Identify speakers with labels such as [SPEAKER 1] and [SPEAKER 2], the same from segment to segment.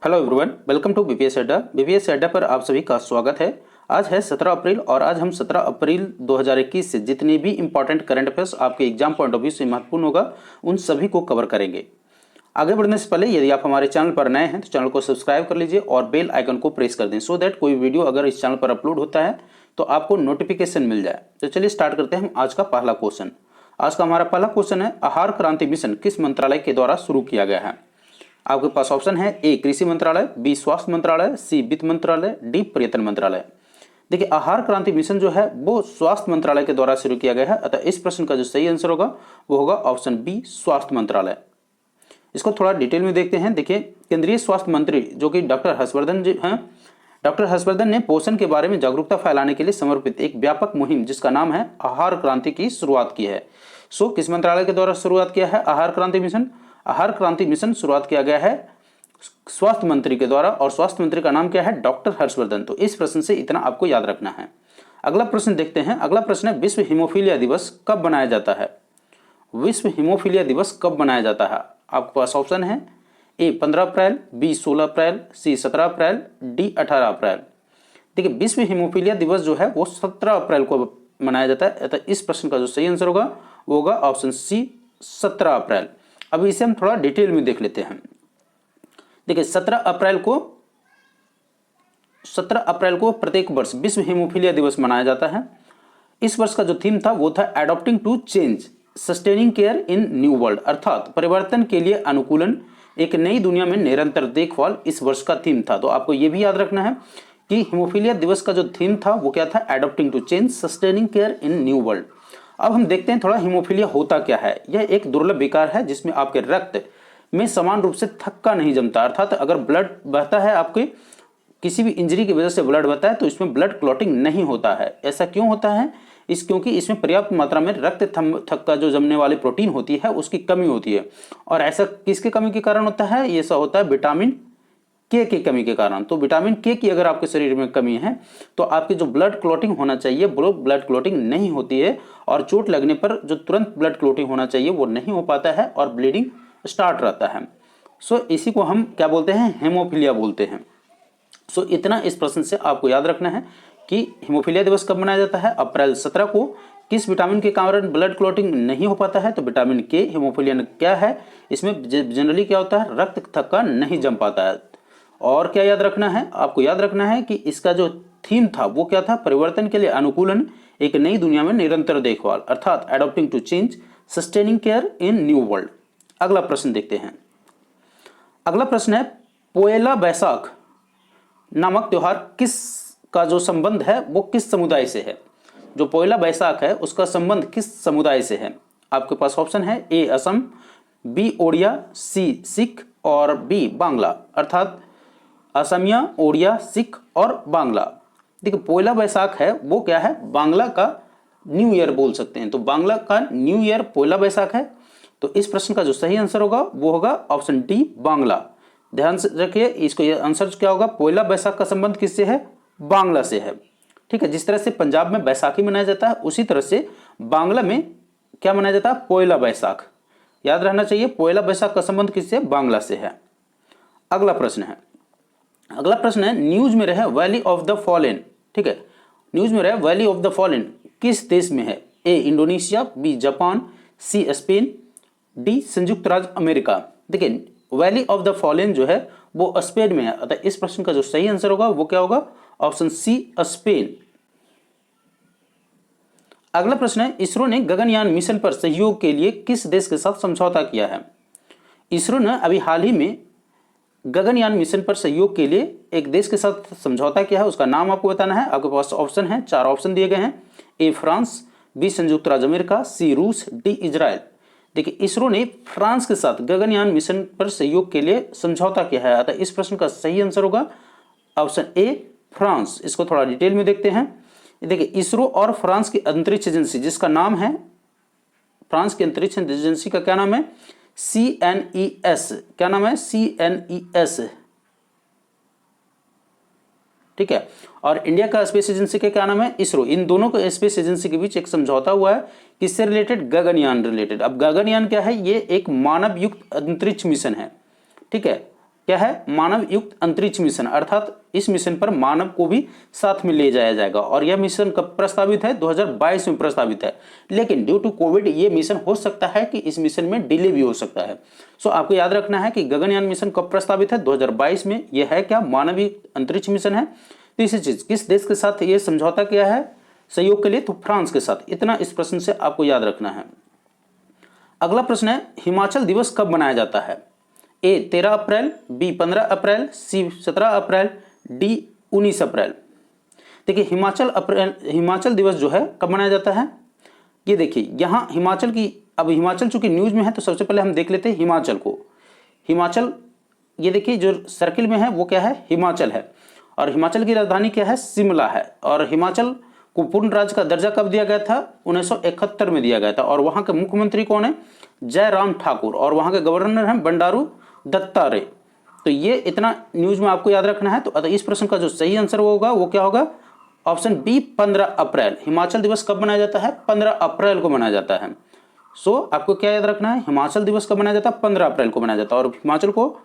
[SPEAKER 1] Hello everyone, welcome to BPS Adda. BPS Adda पर आप सभी का स्वागत है। आज है 17 अप्रैल और आज हम 17 अप्रैल 2021 से जितने भी इंपॉर्टेंट करंट अफेयर्स आपके एग्जाम पॉइंट ऑफ व्यू से महत्वपूर्ण होगा उन सभी को कवर करेंगे। आगे बढ़ने से पहले यदि आप हमारे चैनल पर नए हैं तो चैनल को सब्सक्राइब कर लीजिए और बेल आइकन को प्रेस कर दें सो दैट कोई वीडियो अगर इस चैनल पर अपलोड होता है तो आपको नोटिफिकेशन मिल जाए। तो चलिए स्टार्ट करते हैं हम आज का पहला क्वेश्चन। आज का हमारा पहला क्वेश्चन है, आहार क्रांति मिशन किस मंत्रालय के द्वारा शुरू किया गया है? आपके पास ऑप्शन है ए कृषि मंत्रालय, बी स्वास्थ्य मंत्रालय, सी वित्त मंत्रालय, डी पर्यटन मंत्रालय। देखिए, आहार क्रांति मिशन जो है वो स्वास्थ्य मंत्रालय के द्वारा शुरू किया गया है, अतः इस प्रश्न का जो सही आंसर होगा वो होगा ऑप्शन बी स्वास्थ्य मंत्रालय। इसको थोड़ा डिटेल में देखते हैं। देखिए, केंद्रीय स्वास्थ्य मंत्री जो कि डॉक्टर हर्षवर्धन जी हैं, डॉक्टर हर्षवर्धन ने पोषण के बारे में जागरूकता फैलाने के लिए समर्पित एक व्यापक मुहिम जिसका नाम है आहार क्रांति की शुरुआत की है। सो किस मंत्रालय के द्वारा शुरुआत किया है आहार क्रांति मिशन? आहार क्रांति मिशन शुरुआत किया गया है स्वास्थ्य मंत्री के द्वारा और स्वास्थ्य मंत्री का नाम क्या है? डॉक्टर हर्षवर्धन। तो इस प्रश्न से इतना आपको याद रखना है। अगला प्रश्न देखते हैं। अगला प्रश्न है, विश्व हीमोफीलिया दिवस कब मनाया जाता है? विश्व हीमोफीलिया दिवस कब मनाया जाता है? आपके पास ऑप्शन है ए 15 अप्रैल, बी 16 अप्रैल, सी 17 अप्रैल, डी 18 अप्रैल। देखिए, विश्व हीमोफीलिया दिवस जो है वो 17 अप्रैल को मनाया जाता है, अतः इस प्रश्न का जो सही आंसर होगा वो होगा ऑप्शन सी 17 अप्रैल। अब इसे हम थोड़ा डिटेल में देख लेते हैं। देखिए, 17 अप्रैल को प्रत्येक वर्ष विश्व हीमोफीलिया दिवस मनाया जाता है। इस वर्ष का जो थीम था वो था adopting to change sustaining care in new world, अर्थात परिवर्तन के लिए अनुकूलन, एक नई दुनिया में निरंतर देखभाल इस वर्ष का थीम था। तो आपको यह भी याद रखना है कि हीमोफीलिया दिवस का जो थीम था वो क्या था? Adopting to change sustaining care in new world. अब हम देखते हैं थोड़ा हीमोफीलिया होता क्या है। यह एक दुर्लभ विकार है जिसमें आपके रक्त में समान रूप से थक्का नहीं जमता, अर्थात अगर ब्लड बहता है, आपके किसी भी इंजरी की वजह से ब्लड बहता है तो इसमें ब्लड क्लॉटिंग नहीं होता है। ऐसा क्यों होता है? क्योंकि इसमें पर्याप्त मात्रा में रक्त थक्का जो जमने वाली प्रोटीन होती है उसकी कमी होती है। और ऐसा किसकी कमी के कारण होता है? ऐसा होता है विटामिन के की कमी के कारण। तो विटामिन के की अगर आपके शरीर में कमी है तो आपकी जो ब्लड क्लॉटिंग होना चाहिए वो ब्लड क्लॉटिंग नहीं होती है और चोट लगने पर जो तुरंत ब्लड क्लॉटिंग होना चाहिए वो नहीं हो पाता है और ब्लीडिंग स्टार्ट रहता है। सो इसी को हम क्या बोलते हैं? हेमोफीलिया बोलते हैं। सो इतना इस प्रश्न से आपको याद रखना है कि हीमोफीलिया दिवस कब मनाया जाता है? अप्रैल 17 को। किस विटामिन के कारण ब्लड क्लॉटिंग नहीं हो पाता है? तो विटामिन के। हीमोफीलिया क्या है? इसमें जनरली क्या होता है? रक्त थक्का नहीं जम पाता है। और क्या याद रखना है? आपको याद रखना है कि इसका जो थीम था वो क्या था? परिवर्तन के लिए अनुकूलन, एक नई दुनिया में निरंतर देखभाल, अर्थात adopting to change sustaining care in new world. अगला प्रश्न देखते हैं। अगला प्रश्न है, पोएला बैसाख नामक त्योहार किस का जो संबंध है वो किस समुदाय से है? जो पोएला बैसाख है उसका संबंध किस समुदाय से है? आपके पास ऑप्शन है ए असम, बी ओडिया, सी सिख और बी बांग्ला, अर्थात असमिया, ओडिया, सिख और बांग्ला। देखिए, पोएला बैसाख है वो क्या है? बांग्ला का न्यू ईयर बोल सकते हैं। तो बांग्ला का न्यू ईयर पोएला बैसाख है। तो इस प्रश्न का जो सही आंसर होगा वो होगा ऑप्शन डी बांग्ला। ध्यान से रखिए, इसको ये आंसर क्या होगा? पोएला बैसाख का संबंध किससे है? बांग्ला से है। ठीक है, जिस तरह से पंजाब में बैसाखी मनाया जाता है उसी तरह से बांग्ला में क्या मनाया जाता है? पोएला बैसाख। याद रहना चाहिए, पोएला बैसाख का संबंध किससे? बांग्ला से है। अगला प्रश्न है, न्यूज में रहे वैली ऑफ द फॉलेन। ठीक है, न्यूज में रहे वैली ऑफ द फॉलेन किस देश में है? A Indonesia, B Japan, C Spain, D संयुक्त राज्य अमेरिका। देखिए, वैली ऑफ द फॉलेन जो है वो स्पेन में है, अतः इस प्रश्न का जो सही आंसर होगा वो क्या होगा? Option C Spain. अगला प्रश्न है, इसरो ने गगनयान मिशन पर सहयोग के लिए किस देश के साथ समझौता किया है? इसरो ने अभी हाल ही में गगनयान मिशन पर सहयोग के लिए एक देश के साथ समझौता किया है, उसका नाम आपको बताना है। आपके पास ऑप्शन है, 4 ऑप्शन दिए गए हैं। ए फ्रांस, बी संयुक्त राज्य अमेरिका, सी रूस, डी इजराइल। देखिए, इसरो ने फ्रांस के साथ गगनयान मिशन पर सहयोग के लिए समझौता किया है, अतः इस प्रश्न का सही आंसर होगा ऑप्शन ए फ्रांस। इसको थोड़ा डिटेल में देखते हैं। देखिए, इसरो और फ्रांस की अंतरिक्ष एजेंसी जिसका नाम है, फ्रांस की अंतरिक्ष एजेंसी का क्या नाम है? CNES। क्या नाम है? CNES। ठीक है, और इंडिया का स्पेस एजेंसी का क्या नाम है? इसरो। इन दोनों के स्पेस एजेंसी के बीच एक समझौता हुआ है, किससे रिलेटेड? गगनयान रिलेटेड। अब गगनयान क्या है? ये एक मानव युक्त अंतरिक्ष मिशन है। ठीक है, क्या है, मानव युक्त अंतरिक्ष मिशन, अर्थात इस मिशन पर मानव को भी साथ में ले जाया जाएगा। और यह मिशन कब प्रस्तावित है, 2022 में प्रस्तावित है, लेकिन ड्यू टू कोविड ये मिशन हो सकता है कि इस मिशन में डिले भी हो सकता है। सो आपको याद रखना है कि गगनयान मिशन कब प्रस्तावित है, 2022 में। यह है क्या, मानव युक्त अंतरिक्ष मिशन है। तीसरी चीज, किस देश के साथ ये समझौता किया है सहयोग के लिए, तो फ्रांस के साथ। इतना इस प्रश्न से आपको याद रखना है। अगला प्रश्न है, हिमाचल दिवस कब मनाया जाता है, ए 13 अप्रैल, बी 15 अप्रैल, सी 17 अप्रैल, डी 19 अप्रैल। देखिए हिमाचल दिवस जो है कब मनाया जाता है, ये देखिए यहाँ हिमाचल की, अब हिमाचल चूंकि न्यूज में है तो सबसे पहले हम देख लेते हैं हिमाचल को। हिमाचल, ये देखिए जो सर्किल में है वो क्या है, हिमाचल है, और हिमाचल की राजधानी क्या है, शिमला है। और हिमाचल को पूर्ण राज्य का दर्जा कब दिया गया था, 1971 में दिया गया था। और वहां के मुख्यमंत्री कौन है, जयराम ठाकुर, और वहां के गवर्नर हैं बंडारू दत्तात्रेय। तो ये इतना न्यूज में आपको याद रखना है। तो इस प्रश्न का जो सही आंसर होगा वो क्या होगा, ऑप्शन बी 15 अप्रैल। हिमाचल दिवस कब मनाया जाता है, 15 अप्रैल को मनाया जाता है। सो आपको क्या याद रखना है, हिमाचल दिवस कब मनाया जाता है, 15 अप्रैल को मनाया जाता है। और हिमाचल को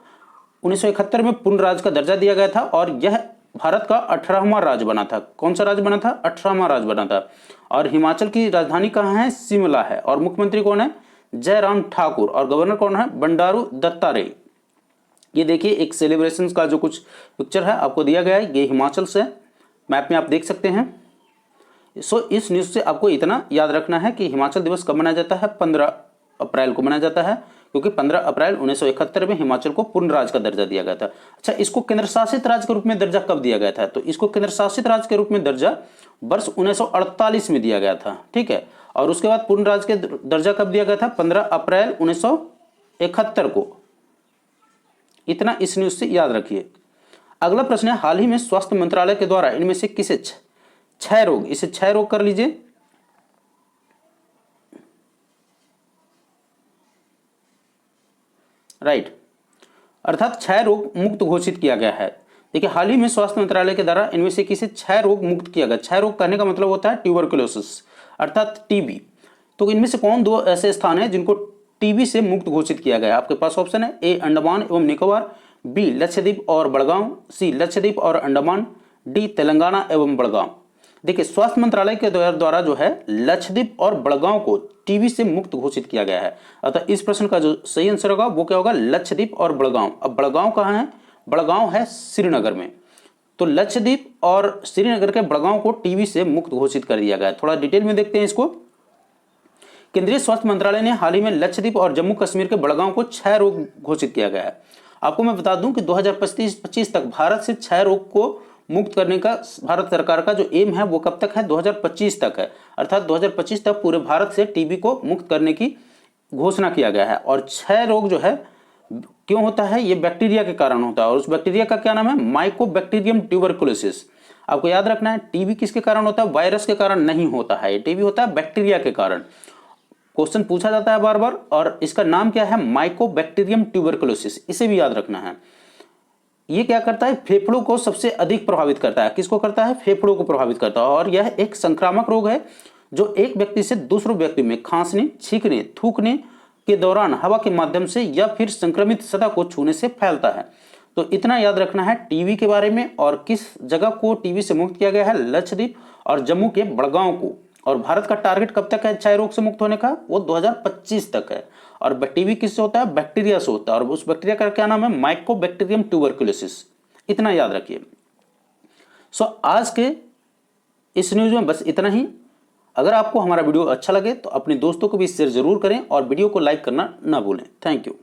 [SPEAKER 1] 1971 में पूर्ण राज्य का दर्जा दिया गया था, और यह भारत का 18वां राज्य बना था। कौन सा राज्य बना था, 18वां राज्य बना था। और हिमाचल की राजधानी कहाँ है, शिमला है, और मुख्यमंत्री कौन है, जयराम ठाकुर, और गवर्नर कौन है, बंडारू दत्तात्रेय। ये देखिए एक सेलिब्रेशन का जो कुछ पिक्चर है आपको दिया गया है, ये हिमाचल से मैप में आप देख सकते हैं। सो इस न्यूज से आपको इतना याद रखना है कि हिमाचल दिवस कब मनाया जाता है, 15 अप्रैल को मनाया जाता है, क्योंकि 15 अप्रैल 1971 में हिमाचल को पूर्ण राज्य का दर्जा दिया गया था। अच्छा, इसको केंद्र शासित राज्य के रूप में दर्जा कब दिया गया था, तो इसको केंद्र शासित राज्य के रूप में दर्जा वर्ष 1948 में दिया गया था, ठीक है। और उसके बाद पूर्ण राज्य के दर्जा कब दिया गया था, 15 अप्रैल 1971 को। इतना इस न्यूज से याद रखिए। अगला प्रश्न है, हाल ही में स्वास्थ्य मंत्रालय के द्वारा इनमें से किसे 6 रोग, इसे 6 रोग कर लीजिए, राइट, अर्थात 6 रोग मुक्त घोषित किया गया है। देखिए हाल ही में स्वास्थ्य मंत्रालय के द्वारा इनमें से किसे 6 रोग मुक्त किया गया। 6 रोग कहने का मतलब होता है ट्यूबरकुलोसिस अर्थात टीबी। तो इनमें से कौन 2 ऐसे स्थान हैं जिनको टीबी से मुक्त घोषित किया गया है। आपके पास ऑप्शन है, ए अंडमान एवं निकोबार, बी लक्षद्वीप और बड़गांव, सी लक्षद्वीप और अंडमान, डी तेलंगाना एवं बड़गांव। देखिए स्वास्थ्य मंत्रालय के द्वारा जो है लक्षद्वीप और बड़गांव को टीबी से मुक्त घोषित किया गया है। अतः इस प्रश्न का जो सही आंसर होगा वो क्या होगा, लक्षद्वीप और बड़गांव। अब बड़गांव कहाँ है, बड़गांव है श्रीनगर में। तो लक्षद्वीप और श्रीनगर के बड़गांव को टीबी से मुक्त घोषित कर दिया गया है। थोड़ा डिटेल में देखते हैं इसको। केंद्रीय स्वास्थ्य मंत्रालय ने हाल ही में लक्षद्वीप और जम्मू कश्मीर के बड़गांव को 6 रोग घोषित किया गया है। आपको मैं बता दूं कि 2025 तक भारत से 6 रोग को मुक्त करने का भारत सरकार का जो एम है वो कब तक है, 2025 तक है। अर्थात 2025 तक पूरे भारत से टीबी को मुक्त करने की घोषणा किया गया है। और 6 रोग जो है क्यों होता है, ये बैक्टीरिया के कारण होता है, और उस बैक्टीरिया का क्या नाम है, माइकोबैक्टीरियम ट्यूबरकुलोसिस। आपको याद रखना है टीबी किसके कारण होता है, वायरस के कारण नहीं होता है, टीबी होता है बैक्टीरिया के कारण। क्वेश्चन पूछा जाता है बार बार, और इसका नाम क्या है, माइकोबैक्टीरियम ट्यूबरकुलोसिस, इसे भी याद रखना है। ये क्या करता है, फेफड़ों को सबसे अधिक प्रभावित करता है। किसको करता है, फेफड़ों को प्रभावित करता है। और यह एक संक्रामक रोग है जो एक व्यक्ति से दूसरे व्यक्ति में खांसने, छींकने, थूकने के दौरान हवा के माध्यम से या फिर संक्रमित सतह को छूने से फैलता है। तो इतना याद रखना है टीबी के बारे में, और किस जगह को टीबी से मुक्त किया गया है, लक्षद्वीप और जम्मू के बड़गांव को। और भारत का टारगेट कब तक है 6 रोग से मुक्त होने का, वो 2025 तक है। और टीबी किससे होता है, बैक्टीरिया से होता है, और उस बैक्टीरिया का क्या नाम है, माइकोबैक्टीरियम ट्यूबरकुलोसिस। इतना याद रखिए। सो आज के इस न्यूज में बस इतना ही। अगर आपको हमारा वीडियो अच्छा लगे तो अपने दोस्तों को भी शेयर जरूर करें, और वीडियो को लाइक करना ना भूलें। Thank you.